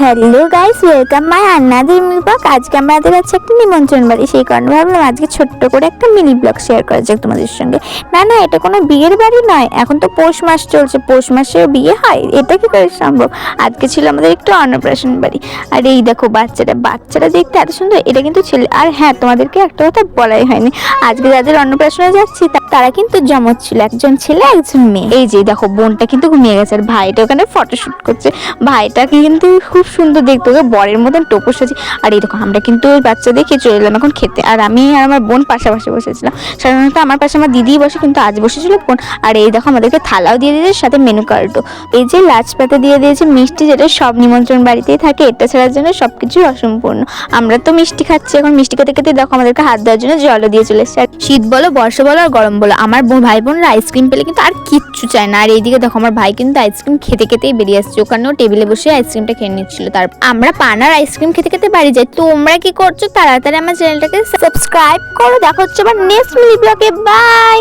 Hello guys, welcome my আন্নাদের mini blog. আজকে আমাদের আছে একটা নিমন্ত্রণ বাড়ি, সেই কারণে ভাবলাম আজকে ছোট্ট করে একটা মিনি ব্লগ শেয়ার করা যাক তোমাদের সঙ্গে। না এটা কোনো বিয়ের বাড়ি নয়, এখন তো পৌষ মাস চলছে, পৌষ মাসেও বিয়ে হয়, এটা কি করে সম্ভব। আজকে ছিল আমাদের একটু অন্নপ্রাশন বাড়ি। আর এই দেখো বাচ্চারা দেখতে এত সুন্দর, এটা কিন্তু ছেলে। আর হ্যাঁ, তোমাদেরকে একটা কথা বলাই হয়নি, আজকে যাদের অন্নপ্রাশনে যাচ্ছি তারা কিন্তু জমজ ছিল, একজন ছেলে একজন মেয়ে। এই যে দেখো, বোনটা কিন্তু ঘুমিয়ে গেছে আর ভাইটা ওখানে ফটোশুট করছে। ভাইটাকে কিন্তু খুব সুন্দর দেখতে, ওকে বরের মতন টোপো সাজি। আর এই দেখো, আমরা কিন্তু ওই বাচ্চা দেখে চলে এলাম এখন খেতে। আর আমি আর আমার বোন পাশাপাশি বসেছিলাম। সাধারণত আমার পাশে আমার দিদি বসে, কিন্তু আজ বসেছিল বোন। আর এই দেখো, আমাদেরকে থালাও দিয়ে দিয়েছে, সাথে মেনু কার্ডও। এই যে লাচপাতা দিয়ে দিয়েছে মিষ্টি, যেটা সব নিমন্ত্রণ বাড়িতেই থাকে, এটা ছাড়ার জন্য সবকিছু অসম্পূর্ণ। আমরা তো মিষ্টি খাচ্ছি, এখন মিষ্টি খেতে খেতে দেখো আমাদেরকে হাত দেওয়ার জন্য জলও দিয়ে চলে এসেছে। শীত বলো, বর্ষা বলো আর গরম বলো, আমার ভাই বোনরা আইসক্রিম পেলে কিন্তু আর কিচ্ছু চায় না। আর এইদিকে দেখো, আমার ভাই কিন্তু আইসক্রিম খেতে খেতেই বেরিয়ে আসছে, ওখানেও টেবিলে বসে আইসক্রিমটা খেয়ে নিচ্ছিল। তারপর আমরা পানার আইসক্রিম খেতে খেতে বাড়ি যাই। তোমরা কি করছো? তাড়াতাড়ি আমার চ্যানেলটাকে সাবস্ক্রাইব করো। দেখা হচ্ছে আবার নেক্সট মিনি ব্লগে। বাই।